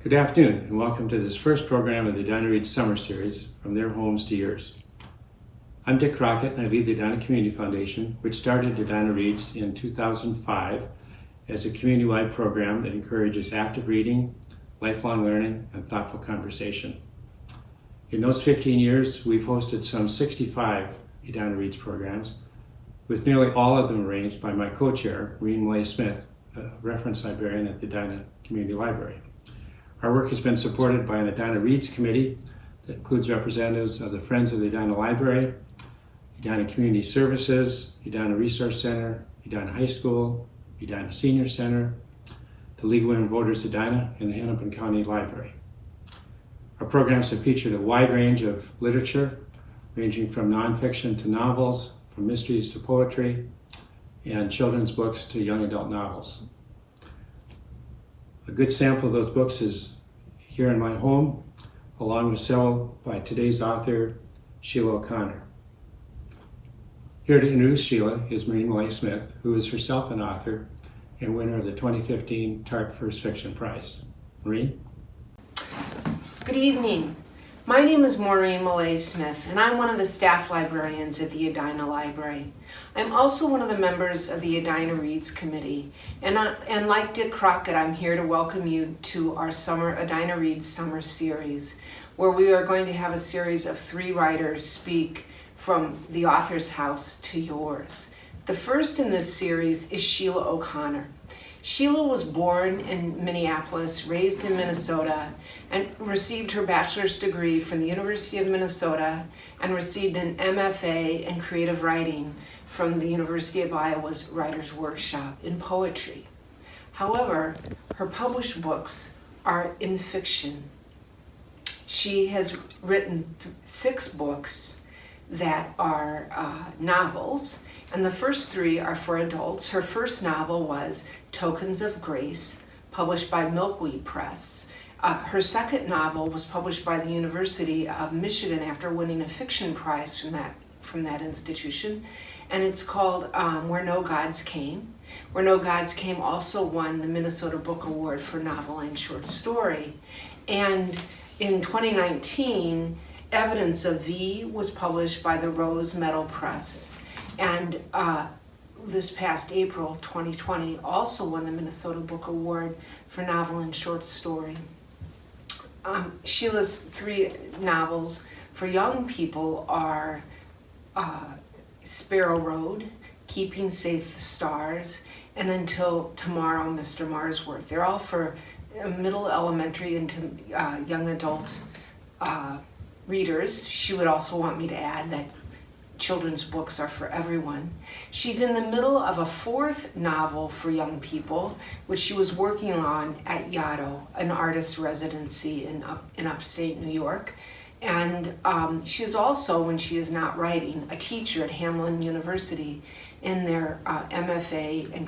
Good afternoon, and welcome to this first program of the Edina Reads Summer Series, From Their Homes to Yours. I'm Dick Crockett, and I lead the Edina Community Foundation, which started Edina Reads in 2005 as a community-wide program that encourages active reading, lifelong learning, and thoughtful conversation. In those 15 years, we've hosted some 65 Edina Reads programs, with nearly all of them arranged by my co-chair, Rini Kelly, a reference librarian at the Edina Community Library. Our work has been supported by an Edina Reads Committee that includes representatives of the Friends of the Edina Library, Edina Community Services, Edina Resource Center, Edina High School, Edina Senior Center, the League of Women Voters Edina, and the Hennepin County Library. Our programs have featured a wide range of literature, ranging from nonfiction to novels, from mysteries to poetry, and children's books to young adult novels. A good sample of those books is here in my home, along with several by today's author, Sheila OConnor. Here to introduce Sheila is Rini Kelly, who is herself an author and winner of the 2015 TART First Fiction Prize. Maureen? Good evening. My name is Maureen Millay-Smith, and I'm one of the staff librarians at the Edina Library. I'm also one of the members of the Edina Reads Committee, and like Dick Crockett, I'm here to welcome you to our Edina Reads Summer Series, where we are going to have a series of 3 writers speak from the author's house to yours. The first in this series is Sheila OConnor. Sheila was born in Minneapolis, raised in Minnesota, and received her bachelor's degree from the University of Minnesota and received an MFA in creative writing from the University of Iowa's Writers' Workshop in poetry. However, her published books are in fiction. She has written 6 books that are novels, and the first 3 are for adults. Her first novel was Tokens of Grace, published by Milkweed Press. Her second novel was published by the University of Michigan after winning a fiction prize from that institution, and it's called Where No Gods Came. Where No Gods Came also won the Minnesota Book Award for novel and short story. And in 2019, Evidence of V was published by the Rose Metal Press, and this past April 2020 also won the Minnesota Book Award for novel and short story. Sheila's 3 novels for young people are Sparrow Road, Keeping Safe the Stars, and Until Tomorrow, Mr. Marsworth. They're all for middle, elementary, into young adult readers. She would also want me to add that children's books are for everyone. She's in the middle of a 4th novel for young people, which she was working on at Yaddo, an artist residency in upstate New York. And she is also, when she is not writing, a teacher at Hamline University in their MFA and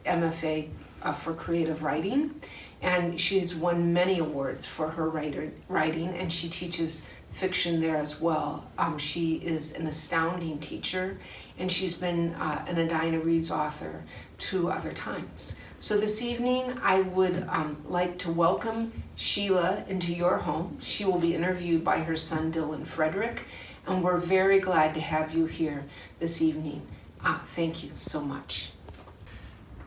MFA for creative writing. And she's won many awards for her writing, and she teaches fiction there as well. She is an astounding teacher, and she's been an Edina Reads author 2 other times. So this evening, I would like to welcome Sheila into your home. She will be interviewed by her son, Dylan Frederick, and we're very glad to have you here this evening. Thank you so much.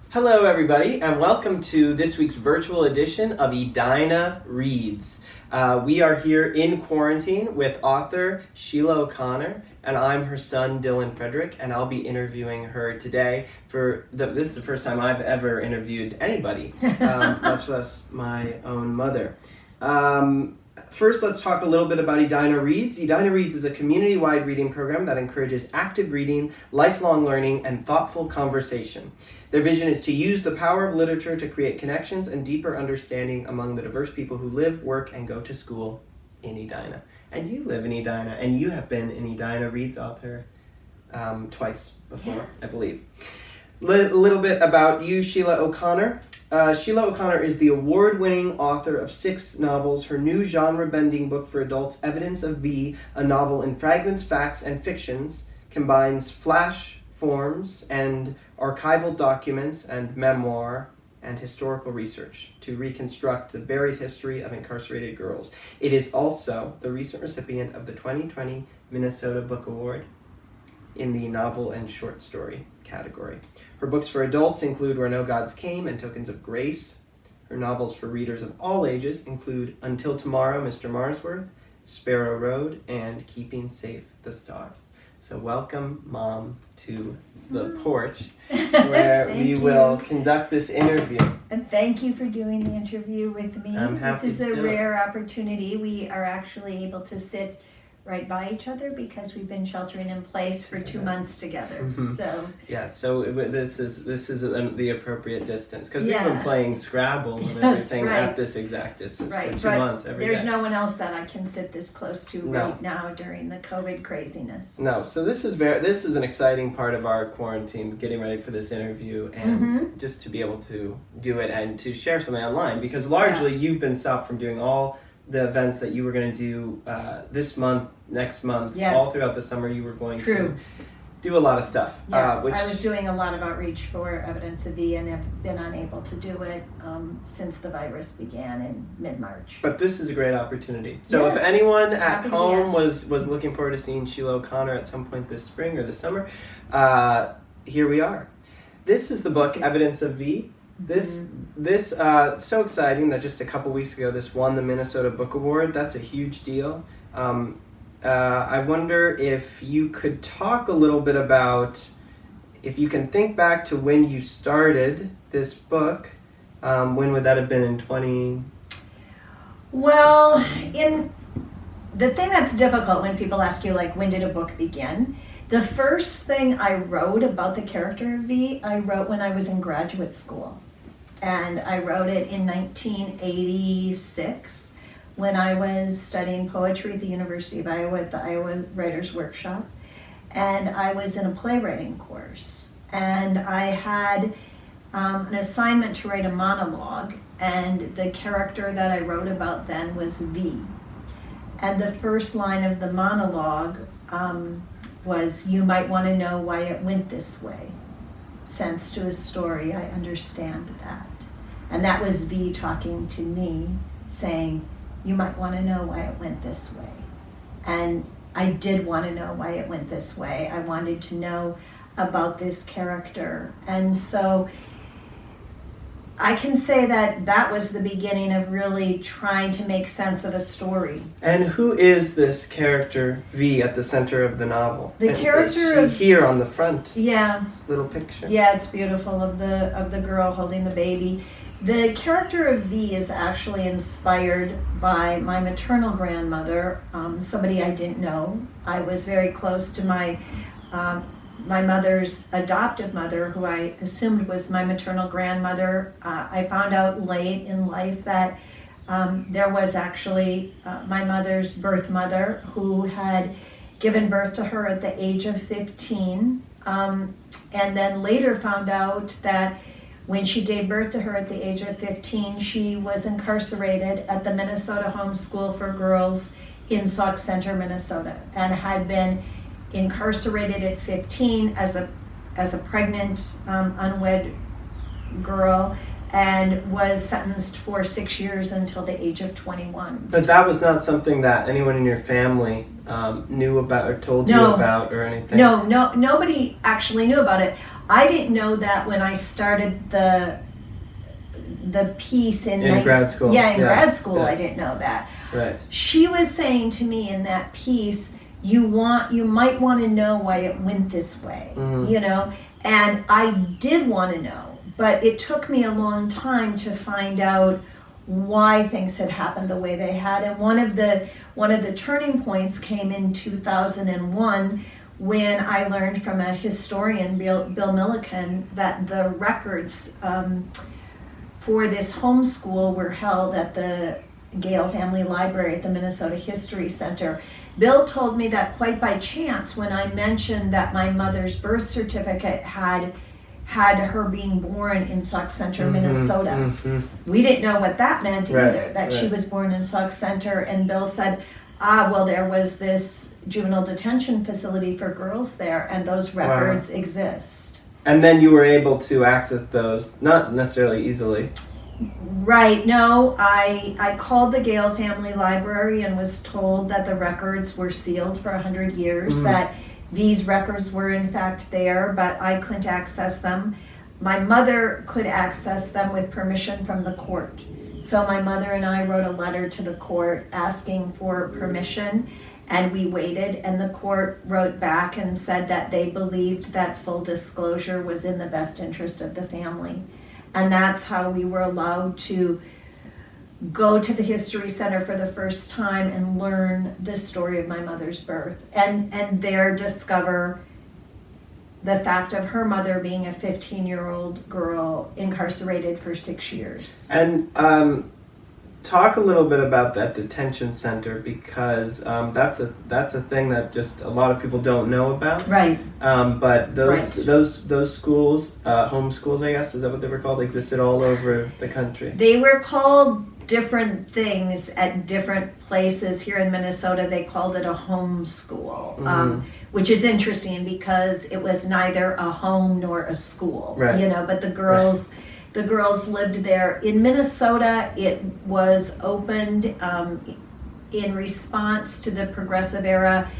Hello, everybody, and welcome to this week's virtual edition of Edina Reads. We are here in quarantine with author Sheila OConnor, and I'm her son, Dylan Frederick, and I'll be interviewing her today. This is the first time I've ever interviewed anybody, much less my own mother. First, let's talk a little bit about Edina Reads. Edina Reads is a community-wide reading program that encourages active reading, lifelong learning, and thoughtful conversation. Their vision is to use the power of literature to create connections and deeper understanding among the diverse people who live, work, and go to school in Edina. And you live in Edina, and you have been an Edina Reads author twice before, I believe. A little bit about you, Sheila OConnor. Sheila OConnor is the award-winning author of 6 novels. Her new genre-bending book for adults, Evidence of V, a novel in fragments, facts, and fictions, combines flash forms and archival documents and memoir and historical research to reconstruct the buried history of incarcerated girls. It is also the recent recipient of the 2020 Minnesota Book Award in the novel and short story category. Her books for adults include Where No Gods Came and Tokens of Grace. Her novels for readers of all ages include Until Tomorrow, Mr. Marsworth, Sparrow Road, and Keeping Safe the Stars. So welcome, Mom, to the porch where we will conduct this interview. And thank you for doing the interview with me. I'm happy This is to a do rare opportunity. We are actually able to sit right by each other because we've been sheltering in place for 2 months together. Mhm. So Yeah, so this is the appropriate distance because we've Yeah. been playing Scrabble and Yes, everything right. at this exact distance right, for 2 but months every there's day. no one else that I can sit this close to No. right now during the COVID craziness. No, so this is an exciting part of our quarantine, getting ready for this interview and Mm-hmm. just to be able to do it and to share something online because largely you've been stopped from doing all the events that you were going to do this month, next month, Yes. all throughout the summer. You were going True. to do a lot of stuff. Yes, which I was doing a lot of outreach for Evidence of V and have been unable to do it since the virus began in mid-March. But this is a great opportunity. So if Yes. anyone at Happy to be home asked. was looking forward to seeing Sheila OConnor at some point this spring or this summer, here we are. This is the book Evidence of V. This so exciting that just a couple weeks ago this won the Minnesota Book Award. That's a huge deal. I wonder if you could talk a little bit about, if you can think back to when you started this book. When would that have been, in 20? Well, the thing that's difficult when people ask you, like, when did a book begin? The first thing I wrote about the character of V, I wrote when I was in graduate school. And I wrote it in 1986 when I was studying poetry at the University of Iowa at the Iowa Writers Workshop. And I was in a playwriting course. And I had an assignment to write a monologue. And the character that I wrote about then was V. And the first line of the monologue was, "You might want to know why it went this way. Sense to a story, I understand that." And that was V talking to me, saying, "You might want to know why it went this way." And I did want to know why it went this way. I wanted to know about this character. And so I can say that that was the beginning of really trying to make sense of a story. And who is this character V at the center of the novel? The And character is she of- here on the front, Yeah, this little picture. yeah, it's beautiful of the girl holding the baby. The character of V is actually inspired by my maternal grandmother, somebody I didn't know. I was very close to my mother's adoptive mother, who I assumed was my maternal grandmother. I found out late in life that there was actually my mother's birth mother who had given birth to her at the age of 15, and then later found out that when she gave birth to her at the age of 15, she was incarcerated at the Minnesota Home School for Girls in Sauk Center, Minnesota, and had been incarcerated at 15 as a pregnant, unwed girl, and was sentenced for 6 years until the age of 21. But that was not something that anyone in your family knew about or told you No. about or anything? No, nobody actually knew about it. I didn't know that when I started the piece in grad school. Yeah, in Yeah, grad school, yeah. I didn't know that. Right. She was saying to me in that piece, you might want to know why it went this way, Mhm. you know? And I did want to know, but it took me a long time to find out why things had happened the way they had. And one of the turning points came in 2001 when I learned from a historian, Bill Milliken, that the records for this homeschool were held at the Gale Family Library at the Minnesota History Center. Bill told me that quite by chance when I mentioned that my mother's birth certificate had her being born in Sauk Center, Minnesota. Mhm. We didn't know what that meant Right, either, that she right. was born in Sauk Center, and Bill said, well, there was this juvenile detention facility for girls there, and those records exist. And then you were able to access those, not necessarily easily. Right. No, I called the Gale Family Library and was told that the records were sealed for 100 years, that these records were in fact there, but I couldn't access them. My mother could access them with permission from the court. So my mother and I wrote a letter to the court asking for permission, and we waited, and the court wrote back and said that they believed that full disclosure was in the best interest of the family. And that's how we were allowed to go to the History Center for the first time and learn the story of my mother's birth, and there discover the fact of her mother being a 15-year-old girl incarcerated for 6 years. And talk a little bit about that detention center, because that's a thing that just a lot of people don't know about. Right. But Right. those schools, home schools, I guess, is that what they were called? They existed all over the country. They were called different things at different places. Here in Minnesota, they called it a home school, which is interesting because it was neither a home nor a school. Right. You know, but the girls. Right. The girls lived there. In Minnesota, it was opened in response to the Progressive Era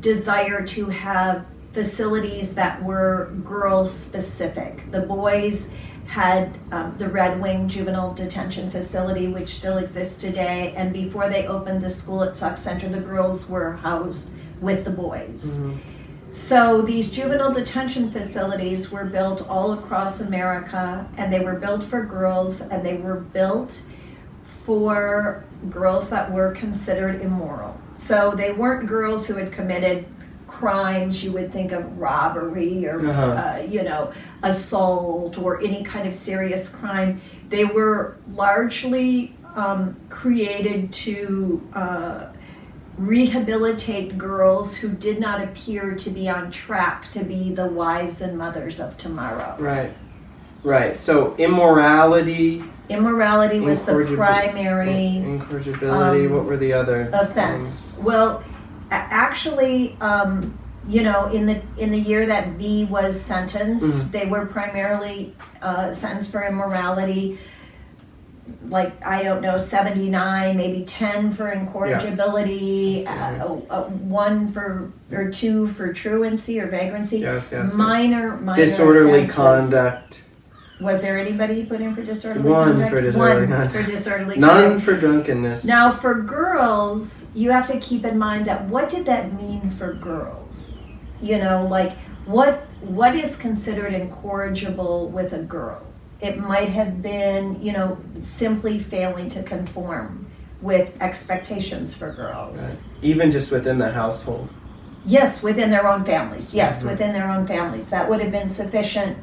desire to have facilities that were girls specific. The boys had the Red Wing Juvenile Detention Facility, which still exists today, and before they opened the school at Sauk Center, the girls were housed with the boys. So these juvenile detention facilities were built all across America, and they were built for girls, and they were built for girls that were considered immoral. So they weren't girls who had committed crimes you would think of robbery or assault or any kind of serious crime. They were largely created to rehabilitate girls who did not appear to be on track to be the wives and mothers of tomorrow. Right. So immorality Was the primary incorrigibility. What were the other offense? Well, actually, in the year that V was sentenced, they were primarily sentenced for immorality. Like, I don't know, 79, maybe 10 for incorrigibility, 2 for truancy or vagrancy. Yes. Minor disorderly offenses. Conduct. Was there anybody put in for disorderly One conduct? for disorderly One conduct. for disorderly None conduct. for drunkenness. Now, for girls, you have to keep in mind that what did that mean for girls? You know, like, what is considered incorrigible with a girl? It might have been, simply failing to conform with expectations for girls. Right. Even just within the household. Yes, within their own families. Yes, within their own families. That would have been sufficient.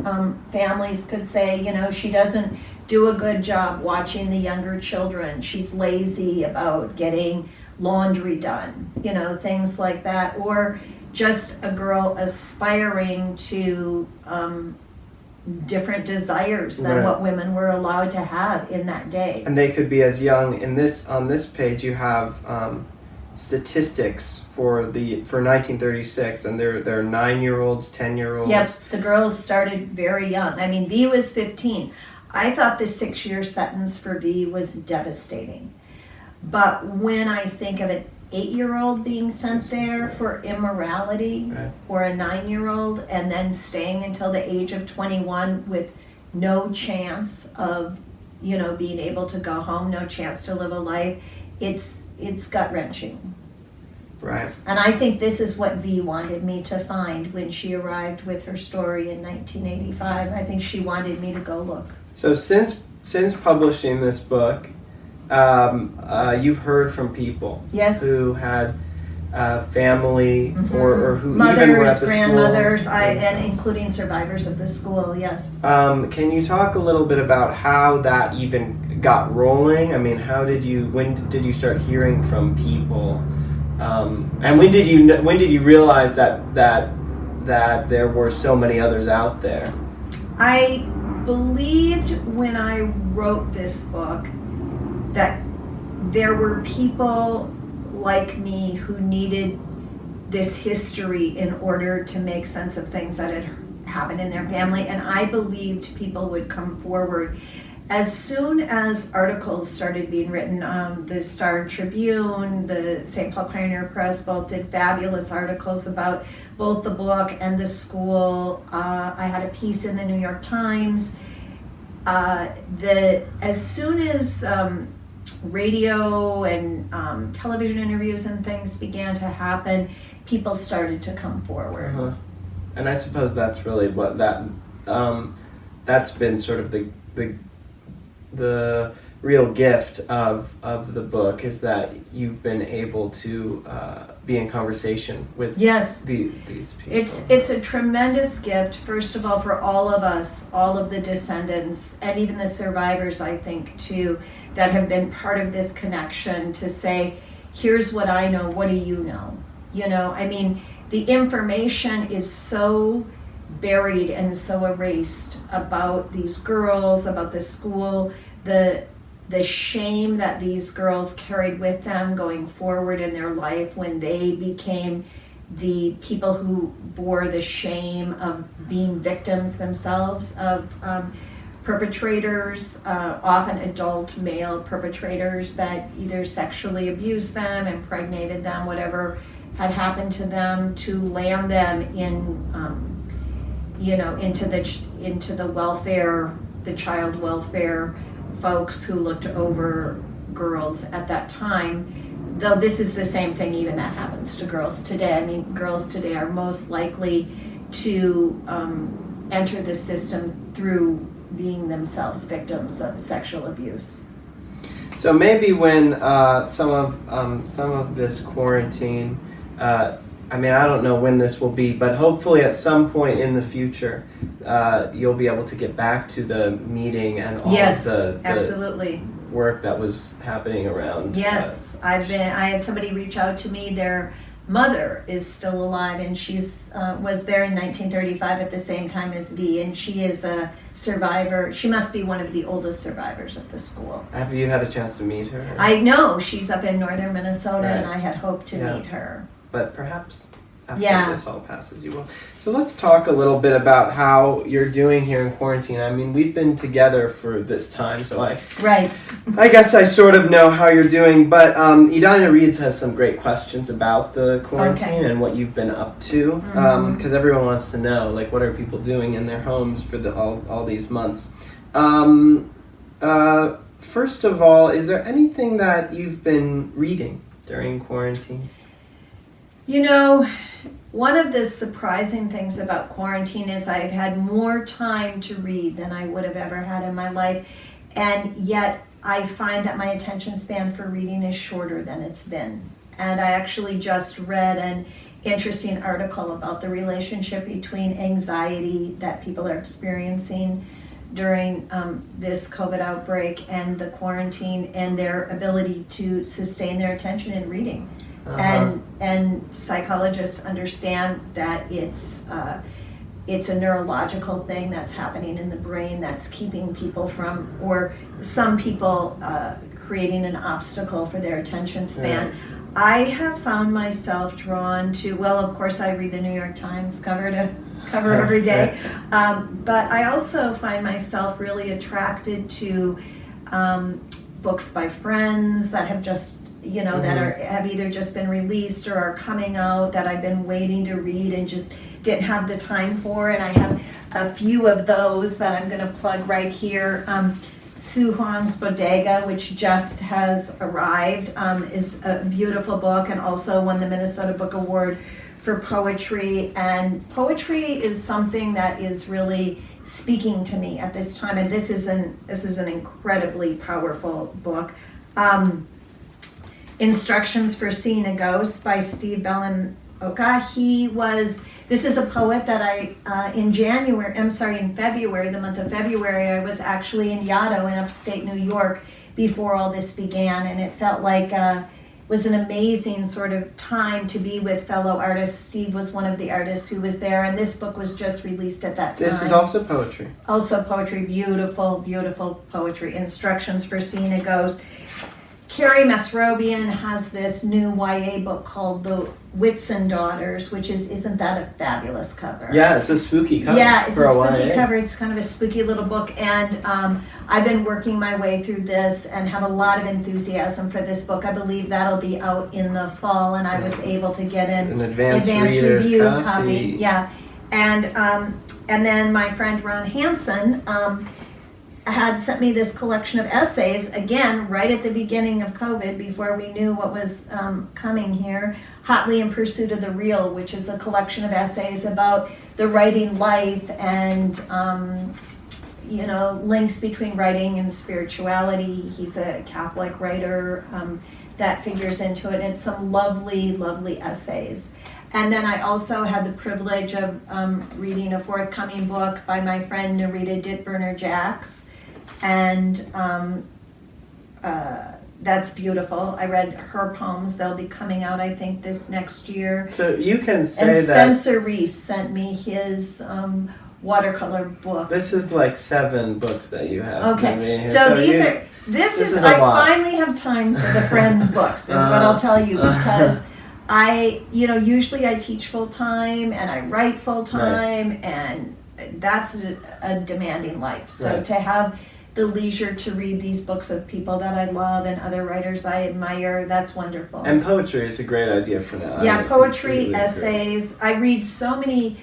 Families could say, she doesn't do a good job watching the younger children. She's lazy about getting laundry done, things like that. Or just a girl aspiring to different desires than what women were allowed to have in that day. And they could be as young. On this page, you have statistics for 1936, and they're 9-year-olds, 10-year-olds. Yep, the girls started very young. I mean, V was 15. I thought the 6-year sentence for V was devastating. But when I think of an 8-year-old being sent there for immorality, or a 9-year-old, and then staying until the age of 21 with no chance of, being able to go home, no chance to live a life, it's gut-wrenching. Right. And I think this is what V wanted me to find when she arrived with her story in 1985. I think she wanted me to go look. So since publishing this book, you've heard from people who had family or who mothers, even were at the grandmothers, school. and including survivors of the school. Yes. Can you talk a little bit about how that even got rolling? I mean, when did you start hearing from people? And when did you realize that there were so many others out there? I believed when I wrote this book that there were people like me who needed this history in order to make sense of things that had happened in their family, and I believed people would come forward. As soon as articles started being written, the Star Tribune, the St. Paul Pioneer Press both did fabulous articles about both the book and the school. I had a piece in the New York Times. As soon as radio and television interviews and things began to happen, people started to come forward. Uh-huh. And I suppose that's really what that's been sort of the real gift of the book, is that you've been able to be in conversation with Yes. these people. It's a tremendous gift, first of all, for all of us, all of the descendants, and even the survivors, I think, too, that have been part of this connection, to say, here's what I know, what do you know? You know, I mean, the information is so buried and so erased about these girls, about the school, the shame that these girls carried with them going forward in their life when they became the people who bore the shame of being victims themselves of perpetrators, often adult male perpetrators that either sexually abused them, impregnated them, whatever had happened to them, to land them in, into the welfare, the child welfare folks who looked over girls at that time. Though this is the same thing even that happens to girls today. I mean, girls today are most likely to enter the system through being themselves victims of sexual abuse. So maybe when some of this quarantine, I mean, I don't know when this will be, but hopefully at some point in the future, you'll be able to get back to the meeting and all Yes, of the absolutely. work that was happening around. Yes, I had somebody reach out to me. Their mother is still alive, and she's was there in 1935 at the same time as V, and she is a survivor. She must be one of the oldest survivors of the school. Have you had a chance to meet her? I know she's up in northern Minnesota, Right. and I had hoped to Yeah. meet her. But perhaps after Yeah. this all passes, you will. So let's talk a little bit about how you're doing here in quarantine. I mean, we've been together for this time, so Right. I guess I sort of know how you're doing. But Edina Reads has some great questions about the quarantine and what you've been up to, because everyone wants to know, like, what are people doing in their homes for all these months. First of all, is there anything that you've been reading during quarantine? You know, one of the surprising things about quarantine is I've had more time to read than I would have ever had in my life, and yet I find that my attention span for reading is shorter than it's been. And I actually just read an interesting article about the relationship between anxiety that people are experiencing during this COVID outbreak and the quarantine, and their ability to sustain their attention in reading. And psychologists understand that it's a neurological thing that's happening in the brain that's keeping people from, or some people creating an obstacle for their attention span. Right. I have found myself drawn to, well, of course I read the New York Times cover to cover every day, but I also find myself really attracted to books by friends that have just, that have either just been released or are coming out that I've been waiting to read and just didn't have the time for. And I have a few of those that I'm going to plug right here. Sue Huang's Bodega, which just has arrived, is a beautiful book, and also won the Minnesota Book Award for poetry. And poetry is something that is really speaking to me at this time, and this is an incredibly powerful book. Instructions for Seeing a Ghost by Steve Bellin-Oka. This is a poet that in February, the month of February, I was actually in Yaddo in upstate New York before all this began, and it felt like was an amazing sort of time to be with fellow artists. Steve was one of the artists who was there, and this book was just released at that time. This is also poetry. Also poetry, beautiful, beautiful poetry. Instructions for Seeing a Ghost. Carrie Masrobian has this new YA book called The Whitson Daughters, which isn't that a fabulous cover? Yeah, it's a spooky cover. Yeah, it's for a spooky YA. cover. It's kind of a spooky little book, and I've been working my way through this and have a lot of enthusiasm for this book. I believe that'll be out in the fall, and I was able to get An advanced reader's review copy. Yeah, and then my friend Ron Hansen had sent me this collection of essays, again, right at the beginning of COVID, before we knew what was coming here, Hotly in Pursuit of the Real, which is a collection of essays about the writing life and, links between writing and spirituality. He's a Catholic writer that figures into it, and it's some lovely, lovely essays. And then I also had the privilege of reading a forthcoming book by my friend Narita Dittburner-Jacks. And that's beautiful. I read her poems. They'll be coming out, I think, this next year. So you can say and that Spencer Reese sent me his watercolor book. this is like 7 books that you have. Okay, I mean, so this this is is a I lot. finally have time for the Friends books, is what I'll tell you, because usually I teach full time and I write full time, and that's a demanding life. So Right. to have the leisure to read these books of people that I love and other writers I admire, that's wonderful. And poetry is a great idea for now. Yeah, I poetry, completely agree. essays. I read so many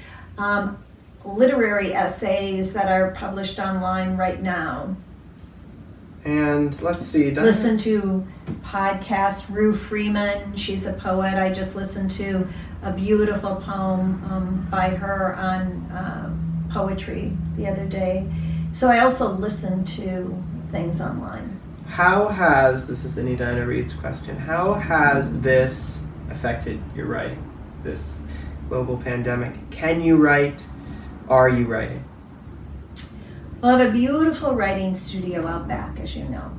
literary essays that are published online right now. And let's see. Listen to podcast Rue Freeman. She's a poet. I just listened to a beautiful poem by her on poetry the other day. So I also listen to things online. How has, this is an Edina Reed's question, how has this affected your writing, this global pandemic? Can you write? Are you writing? Well, I have a beautiful writing studio out back, as you know.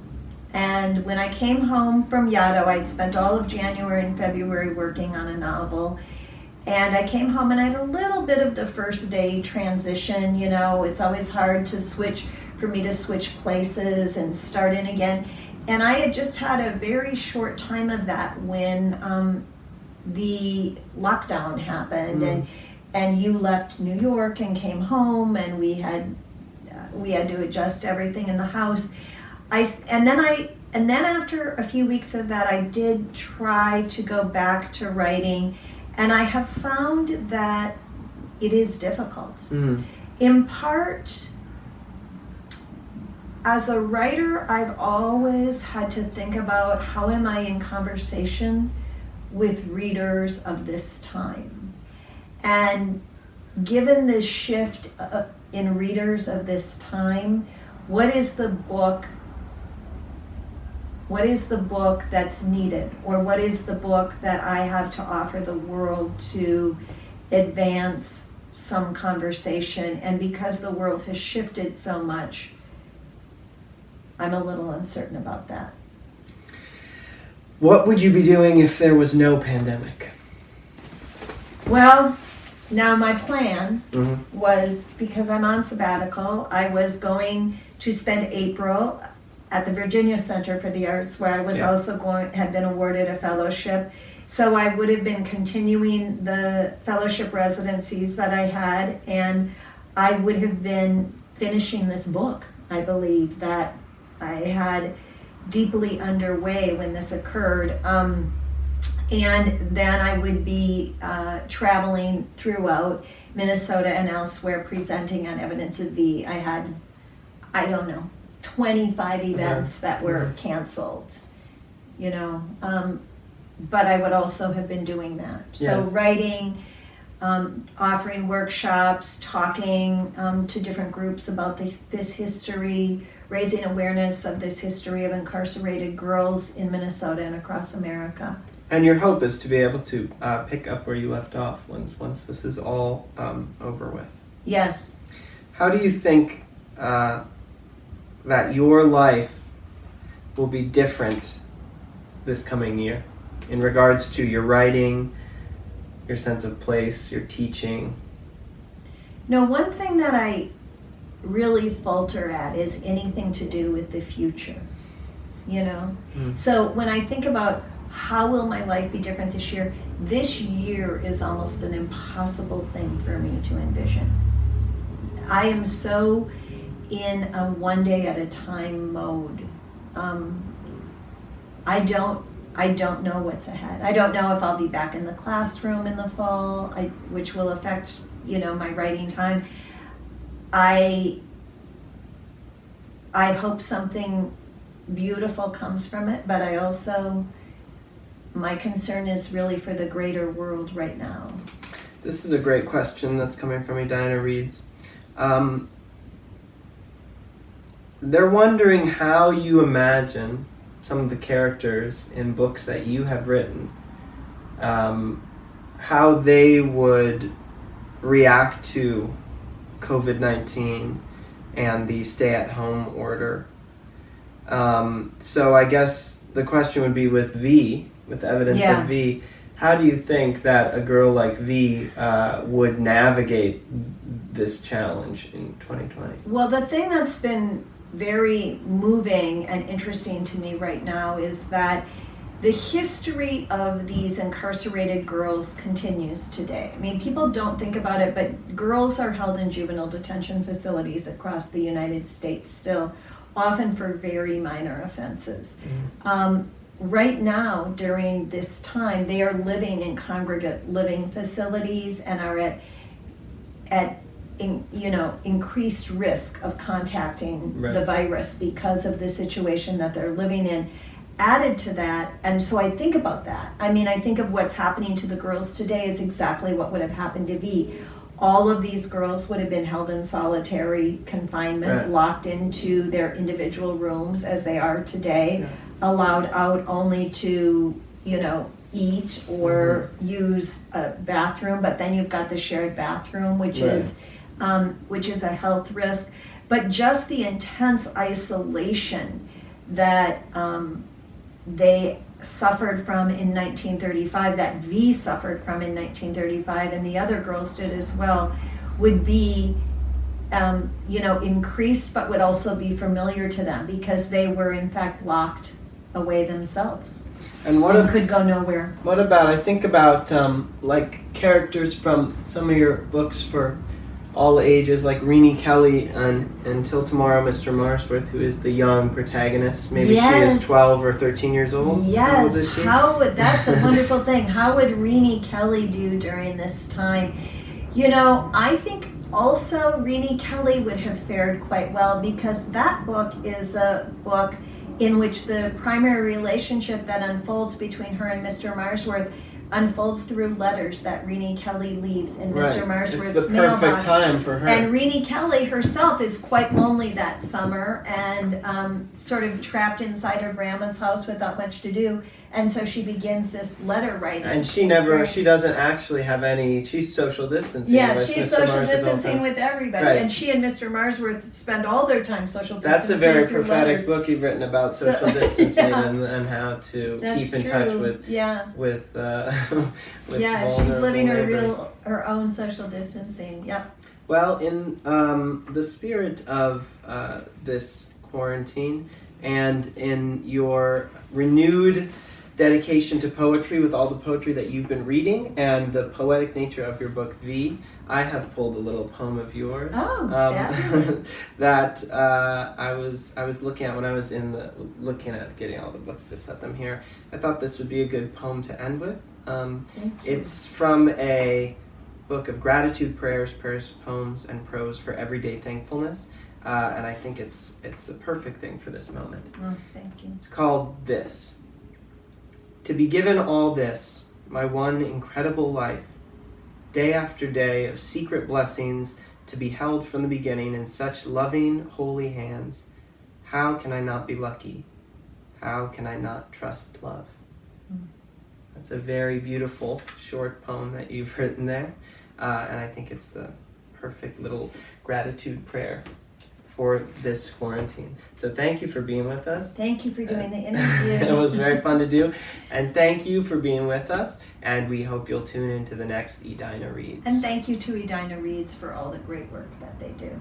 And when I came home from Yaddo, I'd spent all of January and February working on a novel. And I came home and I had a little bit of the first day transition. It's always hard for me to switch places and start in again. And I had just had a very short time of that when the lockdown happened, and you left New York and came home, and we had to adjust everything in the house. And then after a few weeks of that, I did try to go back to writing, and I have found that it is difficult. In part, as a writer, I've always had to think about how am I in conversation with readers of this time. And given this shift in readers of this time, what is the book that's needed, or what is the book that I have to offer the world to advance some conversation? And because the world has shifted so much, I'm a little uncertain about that. What would you be doing if there was no pandemic? Well, now my plan was, because I'm on sabbatical, I was going to spend April at the Virginia Center for the Arts, where I was had been awarded a fellowship. So I would have been continuing the fellowship residencies that I had, and I would have been finishing this book, I believe, that I had deeply underway when this occurred. And then I would be traveling throughout Minnesota and elsewhere presenting on Evidence of V. I had, 25 events that were canceled, but I would also have been doing that. So writing, offering workshops, talking to different groups about this history, raising awareness of this history of incarcerated girls in Minnesota and across America. And your hope is to be able to pick up where you left off once this is all over with. Yes. How do you think that your life will be different this coming year in regards to your writing, your sense of place, your teaching? No, one thing that I really falter at is anything to do with the future. you know? Mm. So when I think about how will my life be different this year is almost an impossible thing for me to envision. I am so in a one day at a time mode. I don't know what's ahead. I don't know if I'll be back in the classroom in the fall, which will affect, my writing time. I hope something beautiful comes from it, but my concern is really for the greater world right now. This is a great question that's coming from Edina Reads. They're wondering how you imagine some of the characters in books that you have written, how they would react to COVID-19 and the stay-at-home order. So I guess the question would be with evidence Yeah. of V, how do you think that a girl like V would navigate this challenge in 2020? Well, the thing that's been very moving and interesting to me right now is that the history of these incarcerated girls continues today. I mean, people don't think about it, but girls are held in juvenile detention facilities across the United States still, often for very minor offenses. Right now, during this time, they are living in congregate living facilities and are at increased risk of contacting the virus because of the situation that they're living in. Added to that, and so I think about that. I mean, I think of what's happening to the girls today is exactly what would have happened to V. All of these girls would have been held in solitary confinement, locked into their individual rooms as they are today, allowed out only to, eat or use a bathroom, but then you've got the shared bathroom, which is a health risk. But just the intense isolation that they suffered from in 1935, that V suffered from in 1935, and the other girls did as well, would be, increased, but would also be familiar to them because they were in fact locked away themselves and could go nowhere. What about, I think about like characters from some of your books for all ages, like Rini Kelly and Until Tomorrow, Mr. Marsworth, who is the young protagonist. Maybe she is 12 or 13 years old. How old is she? That's a wonderful thing. How would Rini Kelly do during this time? I think also Rini Kelly would have fared quite well because that book is a book in which the primary relationship that unfolds between her and Mr. Marsworth unfolds through letters that Rini Kelly leaves in Mr. Marsworth's It's the mailbox. perfect time for her. And Rini Kelly herself is quite lonely that summer and sort of trapped inside her grandma's house without much to do. And so she begins this letter writing. And she doesn't actually have any, she's social distancing. Yeah, she's social distancing with everybody. Right. And she and Mr. Marsworth spend all their time social distancing. That's a very through prophetic letters. book you've written about social distancing and how to That's keep in true. touch with she's living neighbors. her own social distancing. Yep. Well, in the spirit of this quarantine and in your renewed dedication to poetry with all the poetry that you've been reading and the poetic nature of your book V, I have pulled a little poem of yours that I was looking at when I was looking at getting all the books to set them here. I thought this would be a good poem to end with. It's from a book of gratitude, prayers, poems, and prose for everyday thankfulness, and I think it's the perfect thing for this moment. Oh, thank you. It's called This. To be given all this, my one incredible life, day after day of secret blessings, to be held from the beginning in such loving, holy hands, how can I not be lucky? How can I not trust love? That's a very beautiful short poem that you've written there, and I think it's the perfect little gratitude prayer for this quarantine. So thank you for being with us. Thank you for doing the interview. It was very fun to do. And thank you for being with us. And we hope you'll tune into the next Edina Reads. And thank you to Edina Reads for all the great work that they do.